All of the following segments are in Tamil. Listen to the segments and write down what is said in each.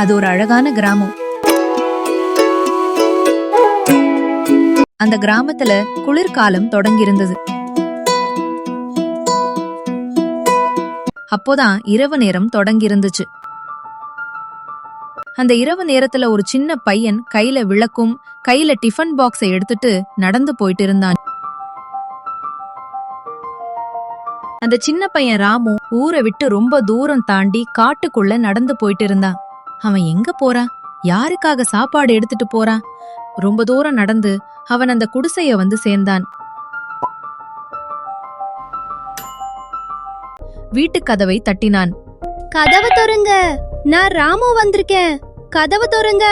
அது ஒரு அழகான கிராமம். அந்த கிராமத்துல குளிர்காலம் தொடங்கியிருந்தது. அப்போதான் இரவு நேரம் தொடங்கியிருந்துச்சு. அந்த இரவு நேரத்துல ஒரு சின்ன பையன் கையில விளக்கும் கையில டிஃபன் பாக்ஸை எடுத்துட்டு நடந்து போயிட்டு இருந்தான். அந்த சின்ன பையன் ராமு ஊரை விட்டு ரொம்ப தூரம் தாண்டி காட்டுக்குள்ள நடந்து போயிட்டு இருந்தான். அவன் எங்க போறான்? யாருக்காக சாப்பாடு எடுத்துட்டு போறான்? ரொம்ப தூரம் நடந்து அவன் அந்த குடிசைய வந்து சேர்ந்தான். வீட்டு கதவை தட்டினான். கதவை தொறங்க, நான் ராமு வந்திருக்கேன். கதவை தொறங்க,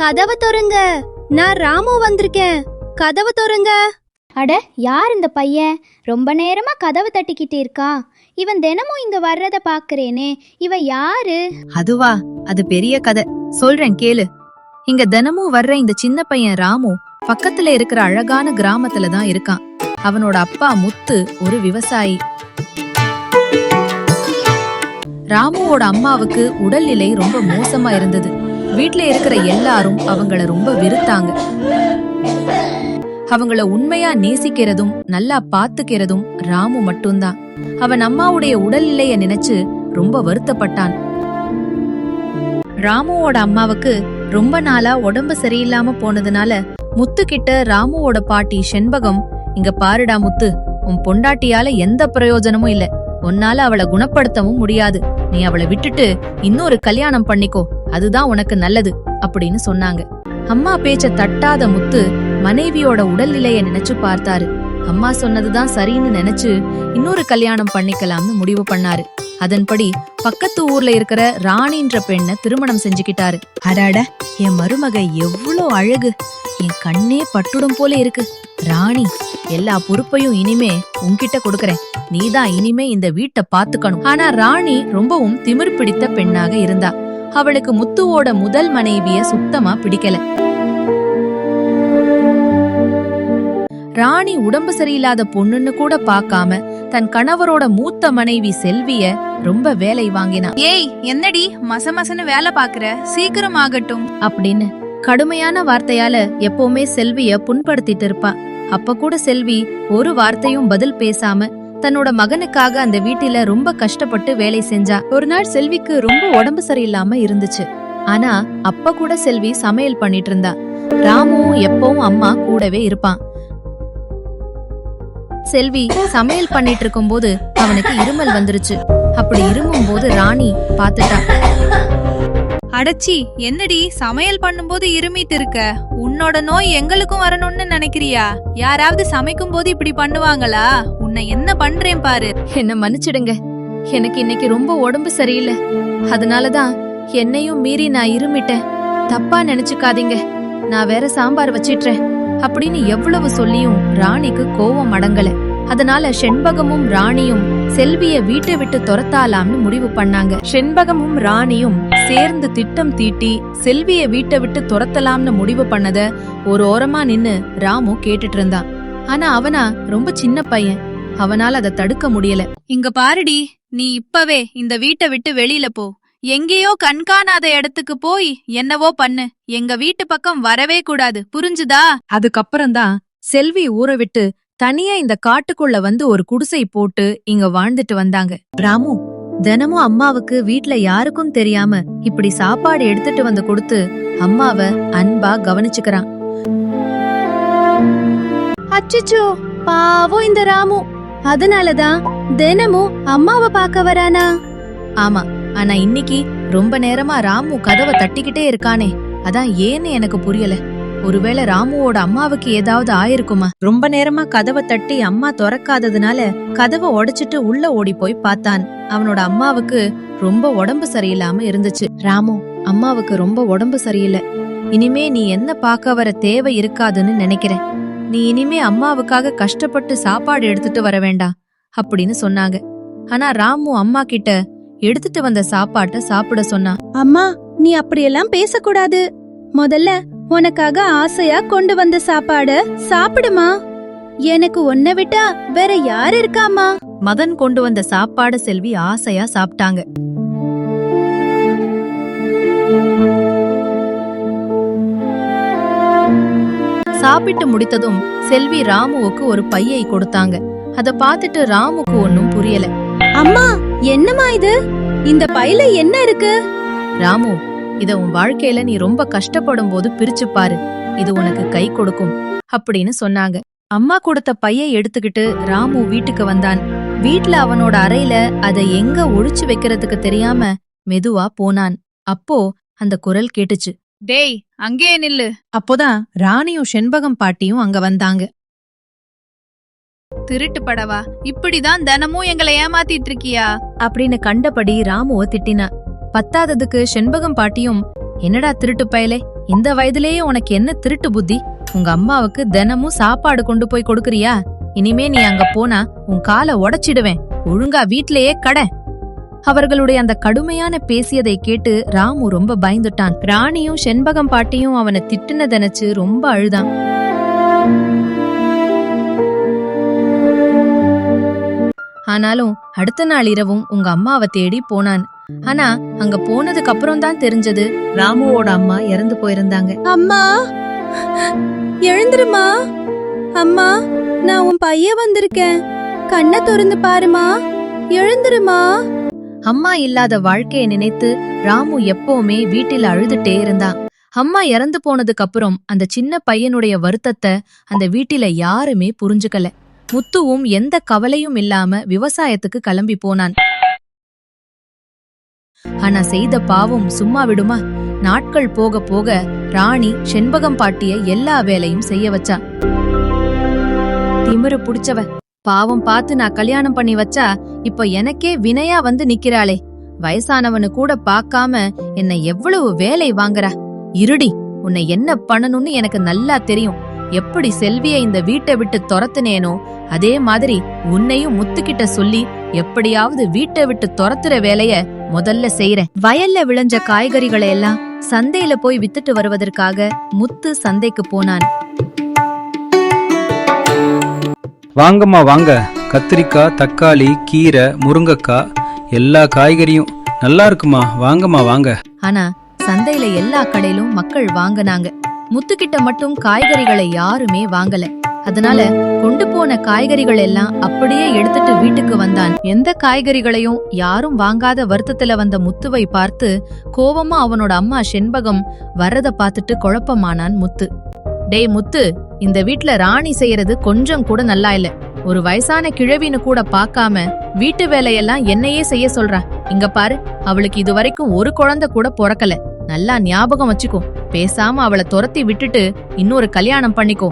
கதவை தொறங்க, நான் ராமு வந்திருக்கேன். கதவை தொறங்க. அட, யார் இந்த பையன்? ரொம்ப நேரமா கதவை தட்டிக்கிட்டு இருக்கா. இவன் தினமும் இங்க வர்றத பாக்குறேனே, இவன் யாரு? அதுவா? அது பெரிய கதை, சொல்றேன் கேளு. இங்க தினமும் வர்ற இந்த சின்ன பையன் ராமு பக்கத்துல இருக்கிற அழகான கிராமத்துல தான் இருக்கான். அவனோட அப்பா முத்து ஒரு விவசாயி. ராமுவோட அம்மாவுக்கு உடல்நிலை ரொம்ப மோசமா இருந்தது. வீட்ல இருக்கிற எல்லாரும் அவங்கள ரொம்ப வெறுத்தாங்க. அவங்கள உண்மையா நேசிக்கிறதும் நல்லா பாத்துக்கிறதும் ராமு மட்டும்தான். அவன் அம்மாவுடைய உடல்நிலைய நினைச்சு ரொம்ப வருத்தப்பட்டான். ராமுவோட அம்மாவுக்கு ரொம்ப நாளா உடம்பு சரியில்லாம போனதுனால முத்து கிட்ட ராமுவோட பாட்டி செண்பகம், இங்க பாருடா முத்து, உன் பொண்டாட்டியால எந்த பிரயோஜனமும் இல்ல, உன்னால அவளை குணப்படுத்தவும் முடியாது, நீ அவளை விட்டுட்டு இன்னொரு கல்யாணம் பண்ணிக்கோ, அதுதான் உனக்கு நல்லது அப்படின்னு சொன்னாங்க. அம்மா பேச்ச தட்டாத முத்து மனைவியோட உடல்நிலைய நினைச்சு பார்த்தாரு. அம்மா சொன்னதுதான் சரின்னு நினைச்சு இன்னொரு கல்யாணம் பண்ணிக்கலாம்னு முடிவு பண்ணாரு. அதன்படி பக்கத்து ஊர்ல இருக்கிற ராணின்ற பெண்ணை திருமணம் செஞ்சுக்கிட்டாரு. அடாட, என் மருமக எவ்வளோ அழகு, என் கண்ணே பட்டுடும் போல இருக்கு. ராணி, எல்லா பொறுப்பையும் இனிமே உன்கிட்ட கொடுக்கறேன், நீதான் இனிமே இந்த வீட்டை பாத்துக்கணும். ஆனா ராணி ரொம்பவும் திமிர் பிடித்த பெண்ணாக இருந்தா. அவளுக்கு முத்துவோட முதல் மனைவிய சுத்தமா பிடிக்கல. ராணி உடம்பு சரியில்லாத பொண்ணுன்னு கூட பாக்காம தன் கணவரோட மூத்த மனைவி செல்விய ரொம்ப வேலை வாங்கினா. ஏய், என்னடி மசமசன்னு வேலை பாக்குற, சீக்கிரம் ஆகட்டும் அப்படின்னு கடுமையான வார்த்தையால எப்பவுமே செல்விய புண்படுத்திட்டு இருப்பா. அப்ப கூட செல்வி ஒரு வார்த்தையும் பதில் பேசாம தன்னோட மகனுக்காக அந்த வீட்டில ரொம்ப கஷ்டப்பட்டு வேலை செஞ்சா. ஒரு நாள் செல்விக்கு ரொம்ப உடம்பு சரியில்லாம இருந்துச்சு. ஆனா அப்ப கூட செல்வி சமையல் பண்ணிட்டு இருந்தா. ராமு எப்பவும் அம்மா கூடவே இருப்பான். செல்வி சமையல் பண்ணிட்டு இருக்கும் போது அவனுக்கு இருமல் வந்துருச்சு. அப்படி இருமும் போது ராணி பாத்துட்டா. அடச்சி, என்னடி சமையல் பண்ணும்போது இருமிட்டு இருக்க? உன்னோட நோய் எங்களுக்கும் வரணும்னு நினைக்கிறியா? யாராவது சமைக்கும் போது இப்படி பண்ணுவாங்களா? உன்னை என்ன பண்றேன் பாரு. என்ன மன்னிச்சிடுங்க, எனக்கு இன்னைக்கு ரொம்ப உடம்பு சரியில்லை, அதனாலதான் என்னையும் மீறி நான் இருமிட்டேன், தப்பா நினைச்சுக்காதீங்க, நான் வேற சாம்பார் வச்சிட்றேன் அப்படின்னு எவ்வளவு சொல்லியும் ராணிக்கு கோவம் அடங்கல. அதனால செண்பகமும் ராணியும் செல்விய வீட்டை விட்டு துரத்தாலாம்னு முடிவு பண்ணாங்க. செண்பகமும் ராணியும் சேர்ந்து திட்டம் தீட்டி செல்விய வீட்டை விட்டு துரத்தலாம்னு முடிவு பண்ணத ஒரு ஓரமா நின்னு ராமு கேட்டுட்டு இருந்தான். ஆனா அவனா ரொம்ப சின்ன பையன், அவனால அதை தடுக்க முடியல. இங்க பாருடி, நீ இப்பவே இந்த வீட்டை விட்டு வெளியில போ, எங்கேயோ கண்காணாத இடத்துக்கு போய் என்னவோ பண்ணு, எங்க வீட்டு பக்கம் வரவே கூடாது, புரிஞ்சுதா? அதுக்கப்புறம்தான் செல்வி ஊரை விட்டு தனியா இந்த காட்டுக்குள்ள வந்து ஒரு குடிசை போட்டு இங்க வாழ்ந்துட்டு வந்தாங்க. ராமு தினமும் அம்மாவுக்கு வீட்ல யாருக்கும் தெரியாம இப்படி சாப்பாடு எடுத்துட்டு வந்து கொடுத்து அம்மாவ அன்பா கவனிச்சுக்கிறான். அச்சச்சோ, பாவம் இந்த ராமு, அதனாலதான் தினமும் அம்மாவை பார்க்க வரானா? ஆமா, ஆனா இன்னைக்கு ரொம்ப நேரமா ராமு கதவை தட்டிக்கிட்டே இருக்கானே, அதான் ஏன்னு எனக்கு புரியல. ஒருவேளை ராமுவோட அம்மாவுக்கு ஏதாவது ஆயிருக்குமா? ரொம்ப நேரமா கதவை தட்டி அம்மா திறக்காததுனால கதவை உடைச்சிட்டு உள்ள ஓடி போய் பார்த்தான். அவனோட அம்மாவுக்கு ரொம்ப உடம்பு சரியில்லாம இருந்துச்சு. ராமு, அம்மாவுக்கு ரொம்ப உடம்பு சரியில்லை, இனிமே நீ என்ன பார்க்க வர தேவை இருக்காதுன்னு நினைக்கிறேன், நீ இனிமே அம்மாவுக்காக கஷ்டப்பட்டு சாப்பாடு எடுத்துட்டு வர வேண்டாம் அப்படின்னு சொன்னாங்க. ஆனா ராமு அம்மா கிட்ட எடுத்துட்டு வந்த சாப்பாட்ட சாப்பிட சொன்னா. அம்மா, நீ அப்படியெல்லாம் பேசக்கூடாது, முதல்ல உனக்காக ஆசையா கொண்டு வந்த சாப்பாட சாப்பிடுமா, எனக்கு உன்னை விட்டா வேற யாரு இருக்காமா? மதன் கொண்டு வந்த சாப்பாட செல்வி ஆசையா சாப்பிட்டாங்க. சாப்பிட்டு முடித்ததும் செல்வி ராமுவுக்கு ஒரு பையை கொடுத்தாங்க. அத பார்த்துட்டு ராமுக்கு ஒன்னும் புரியல. அம்மா, என்னம்மா இது? இந்த பையில என்ன இருக்கு? ராமு, இத உன் வாழ்க்கையில நீ ரொம்ப கஷ்டப்படும் போது பிரிச்சு பாரு, இது உனக்கு கை கொடுக்கும் அப்படின்னு சொன்னாங்க. அம்மா கொடுத்த பையை எடுத்துக்கிட்டு ராமு வீட்டுக்கு வந்தான். வீட்ல அவனோட அறையில அதை எங்க ஒழிச்சு வைக்கிறதுக்கு தெரியாம மெதுவா போனான். அப்போ அந்த குரல் கேட்டுச்சு. டேய், அங்கே நில்லு. அப்போதான் ராணியும் செண்பகம் பாட்டியும் அங்க வந்தாங்க. திருட்டு படவா, இப்படிதான் தினமும் எங்களை ஏமாத்திட்டு இருக்கியா? அப்படின்னு கண்டபடி ராமுவ திட்டினா. பத்தாததுக்கு செண்பகம் பாட்டியும், என்னடா திருட்டு பயலே, இந்த வயதிலேயே உனக்கு என்ன திருட்டு புத்தி? உங்க அம்மாவுக்கு தினமும் சாப்பாடு கொண்டு போய் கொடுக்கறியா? இனிமே நீ அங்க போனா உன் காலை உடைச்சிடுவேன், ஒழுங்கா வீட்லயே கடை. அவர்களுடைய அந்த கடுமையான பேசியதை கேட்டு ராமு ரொம்ப பயந்துட்டான். ராணியும் செண்பகம் பாட்டியும் அவனை திட்டுன நினைச்சு ரொம்ப அழுதான். ஆனாலும் அடுத்த நாள் இரவும் உங்க அம்மாவை தேடி போனான். ஆனா அங்க போனதுக்கு அப்புறம் தான் தெரிஞ்சது ராமுவோட அம்மா இறந்து போயிருந்தாங்க. அம்மா, எழுந்துருமா. அம்மா, நான் உன் பையன் வந்திருக்கேன். கண்ணை திறந்து பாருமா. எழுந்துருமா. அம்மா இல்லாத வாழ்க்கையை நினைத்து ராமு எப்பவுமே வீட்டில் அழுதுட்டே இருந்தான். அம்மா இறந்து போனதுக்கு அப்புறம் அந்த சின்ன பையனுடைய வருத்தத்தை அந்த வீட்டில யாருமே புரிஞ்சுக்கல. முத்துவும் எந்த கவலையும் இல்லாம விவசாயத்துக்கு கிளம்பி போனான். ஆனா செய்த பாவம் சும்மா விடுமா? நாட்கள் போக போக ராணி செண்பகம் பாட்டிய எல்லா வேலையும் செய்ய வச்சா. திமிரு புடிச்சவ, பாவம் பார்த்து நான் கல்யாணம் பண்ணி வச்சா இப்ப எனக்கே வினையா வந்து நிக்கிறாளே, வயசானவனு கூட பாக்காம என்ன எவ்வளவு வேலை வாங்குறா. இருடி, உன்னை என்ன பண்ணணும்னு எனக்கு நல்லா தெரியும். எப்படி செல்வியை இந்த வீட்டை விட்டு துரத்துனேனோ அதே மாதிரி உன்னையும் முத்துக்கிட்ட சொல்லி எப்படியாவது வீட்டை விட்டு துரத்துற வேலைய முதல்ல செய்யறேன். வயல்ல விளைஞ்ச காய்கறிகளை எல்லாம் சந்தையில போய் வித்துட்டு வருவதற்காக முத்து சந்தைக்கு போனான். வாங்கம்மா வாங்க, கத்திரிக்காய், தக்காளி, கீரை, முருங்கக்காய், எல்லா காய்கறியும் நல்லா இருக்குமா, வாங்கம்மா வாங்க. ஆனா சந்தையில எல்லா கடையிலும் மக்கள் வாங்கினாங்க. முத்துக்கிட்ட மட்டும் காய்கறிகளை யாருமே வாங்கல. அதனால கொண்டு போன காய்கறிகள் எல்லாம் அப்படியே எடுத்துட்டு வீட்டுக்கு வந்தான். எந்த காய்கறிகளையும் யாரும் வாங்காத வருத்தத்துல வந்த முத்துவை பார்த்து கோவமா அவனோட அம்மா செண்பகம் வர்றத பார்த்துட்டு குழப்பமானான் முத்து. டேய் முத்து, இந்த வீட்ல ராணி செய்யறது கொஞ்சம் கூட நல்லா இல்ல. ஒரு வயசான கிழவின்னு கூட பாக்காம வீட்டு வேலையெல்லாம் என்னையே செய்ய சொல்றா. இங்க பாரு, அவளுக்கு இதுவரைக்கும் ஒரு குழந்தை கூட பிறக்கல. நல்லா ஞாபகம் வச்சுக்கோ. பேசாம அவளை துரத்தி விட்டுட்டு இன்னொரு கல்யாணம் பண்ணிக்கோ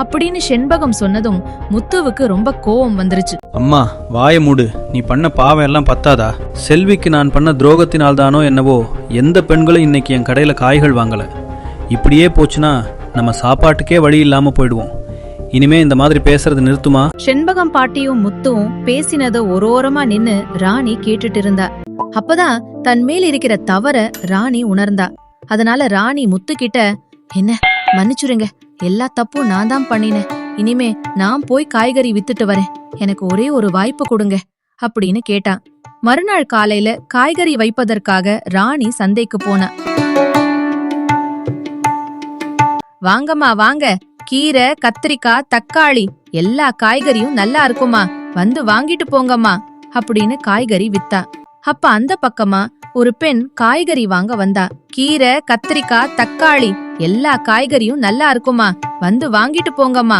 அப்படின்னு செண்பகம் சொன்னதும் முத்துவுக்கு ரொம்ப கோவம் வந்துருச்சு. அம்மா வாய மூடு, நீ பண்ண பாவம் எல்லாம் பத்தாதா? செல்விக்கு நான் பண்ண துரோகத்தினால்தானோ என்னவோ எந்த பெண்களும் இன்னைக்கு என் கடையில காய்கள் வாங்கல. இப்படியே போச்சுன்னா நம்ம சாப்பாட்டுக்கே வழி இல்லாம போயிடுவோம். இனிமே இந்த மாதிரி பேசுறது நிறுத்துமா? செண்பகம் பாட்டியும் முத்துவும் பேசினத ஒரு ஓரமா நின்னு ராணி கேட்டுட்டு இருந்தா. அப்பதான் தன் மேல் இருக்கிற தவற ராணி உணர்ந்தா. அதனால ராணி முத்துக்கிட்ட, என்ன மன்னிச்சுருங்க, எல்லா தப்பும் நான் தான் பண்ணினேன். இனிமே நான் போய் காய்கறி வித்துட்டு வரேன், எனக்கு ஒரே ஒரு வாய்ப்பு கொடுங்க அப்படின்னு கேட்டான். மறுநாள் காலையில காய்கறி வைப்பதற்காக ராணி சந்தைக்கு போனா. வாங்கம்மா வாங்க, கீரை, கத்திரிக்காய், தக்காளி எல்லா காய்கறியும் நல்லா இருக்குமா, வந்து வாங்கிட்டு போங்கம்மா அப்படின்னு காய்கறி வித்தா. அப்ப அந்த பக்கமா ஒரு பெண் காய்கறி வாங்க வந்தா. கீரை, கத்திரிக்காய், தக்காளி எல்லா காய்கறியும் நல்லா இருக்குமா, வந்து வாங்கிட்டு போங்கம்மா.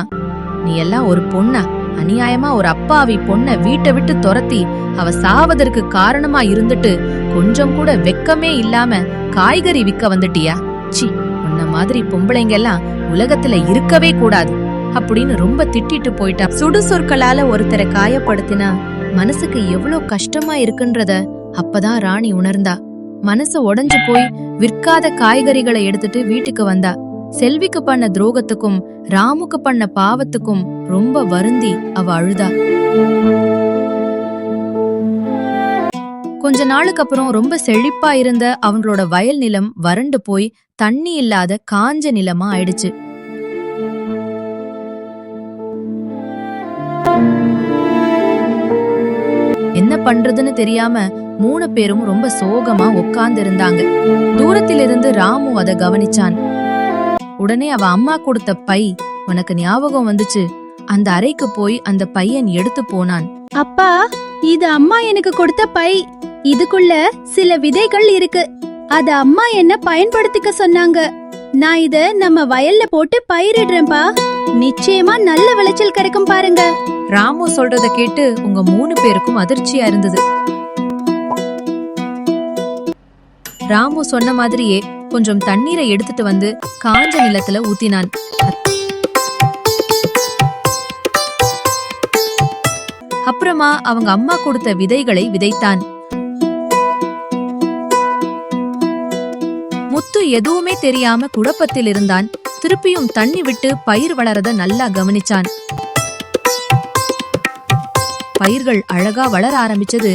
நீ எல்லாம் ஒரு பொண்ணா? அநியாயமா ஒரு அப்பாவி பொண்ண வீட்டை விட்டு துரத்தி அவ சாவதற்கு காரணமா இருந்துட்டு கொஞ்சம் கூட வெக்கமே இல்லாம காய்கறி விக்க வந்துட்டியா? சி, உன்ன மாதிரி பொம்பளைங்க எல்லாம் உலகத்துல இருக்கவே கூடாது அப்படின்னு ரொம்ப திட்டிட்டு போயிட்டா. சுடு சொற்களால ஒருத்தரை காயப்படுத்தினா மனசுக்கு எவ்வளவு கஷ்டமா இருக்குன்றத அப்பதான் ராணி உணர்ந்தா. மனசு உடைஞ்சு போய் விற்காத காய்கறிகளை எடுத்துட்டு வீட்டுக்கு வந்தா. செல்விக்கு பண்ண துரோகத்துக்கும் ராமுக்கு பண்ண பாவத்துக்கும் ரொம்ப வருந்தி அவ அழுதா. கொஞ்ச நாளுக்கு அப்புறம் ரொம்ப செழிப்பா இருந்த அவங்களோட வயல் நிலம் வறண்டு போய் தண்ணி இல்லாத காஞ்ச நிலமா ஆயிடுச்சு. என்ன பண்றதுன்னு தெரியாம 3 பேரும் ரொம்ப சோகமா உட்கார்ந்து இருந்தாங்க. தூரத்திலிருந்து ராமு அத கவனிச்சான். உடனே அவ அம்மா கொடுத்த பை உனக்கு ஞாபகம் வந்துச்சு. அந்த அறைக்கு போய் அந்த பையன் எடுத்து போனான். அப்பா, இது அம்மா எனக்கு கொடுத்த பை. இதுக்குள்ள சில விதைகள் இருக்கு. அத அம்மா என்ன பயன்படுத்திக்க சொன்னாங்க. நான் இத நம்ம வயல்ல போட்டு பயிரிடுறேன்பா. நிச்சயமா நல்ல விளைச்சல் கிடைக்கும் பாருங்க. ராமு சொல்றத கேட்டு உங்க 3 பேருக்கும் அதிர்ச்சியா இருந்தது. ராமு சொன்ன மாதிரியே கொஞ்சம் தண்ணீரை எடுத்துட்டு வந்து காஞ்ச நிலத்துல ஊத்தினான். அப்புறமா அவங்க அம்மா கொடுத்த விதைகளை விதைத்தான். முத்து எதுவுமே தெரியாம குழப்பத்தில் இருந்தான். திருப்பியும் தண்ணி விட்டு பயிர் வளரத நல்லா கவனிச்சான். பயிர்கள் அழகா வளர ஆரம்பிச்சது.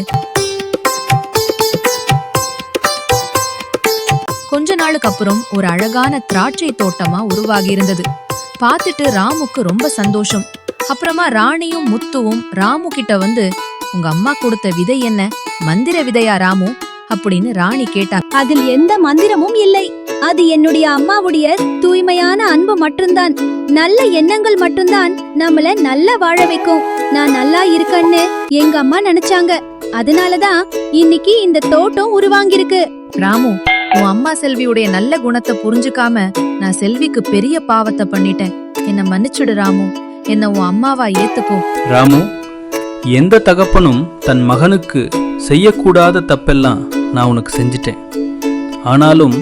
கொஞ்ச நாளுக்கு அப்புறம் ஒரு அழகான திராட்சை தோட்டமா உருவாகி இருந்தது. பார்த்துட்டு ராமுக்கு ரொம்ப சந்தோஷம். அப்புறமா ராணியும் முத்துவும் ராமு கிட்ட வந்து, உங்க அம்மா கொடுத்த விதை என்ன, மந்திர விதையா ராமு அப்படின்னு ராணி கேட்டா. அதில் எந்த மந்திரமும் இல்லை. அது என்னுடைய அம்மாவுடைய தூய்மையான அன்பு மட்டும்தான். நல்ல எண்ணங்கள் மட்டும்தான் நம்மள நல்லா வாழ வைக்கும். நான் நல்லா இருக்கேன்னு எங்க அம்மா நினைச்சாங்க. அதனாலதான் இன்னைக்கு இந்த தோட்டம் உருவாங்கிருக்கு. ராமு, உன் அம்மா செல்வியுடைய நல்ல குணத்தை புரிஞ்சுக்காம நான் செல்விக்கு பெரிய பாவத்தை பண்ணிட்டேன். என்ன மன்னிச்சுடு ராமு. என்ன உன் அம்மாவா ஏத்துக்கோ. ராமு, எந்த தகப்பனும் தன் மகனுக்கு செய்யக்கூடாத தப்பெல்லாம் நான் உனக்கு செஞ்சிட்டேன். ஆனாலும்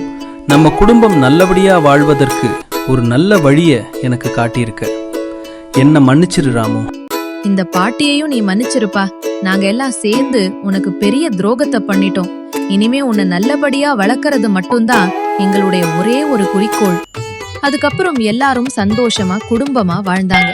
நம்ம குடும்பம் நல்லபடியா வாழ்வதற்கு ஒரு நல்ல வழிய எனக்கு காட்டியிருக்க. என்ன மன்னிச்சிரு ராமு. இந்த பாட்டியையும் நீ மன்னிச்சிருப்பா. நாங்க எல்லாம் சேர்ந்து உனக்கு பெரிய துரோகத்தை பண்ணிட்டோம். இனிமே உன்னை நல்லபடியா வளர்க்கறது மட்டும்தான் எங்களுடைய ஒரே ஒரு குறிக்கோள். அதுக்கப்புறம் எல்லாரும் சந்தோஷமா குடும்பமா வாழ்ந்தாங்க.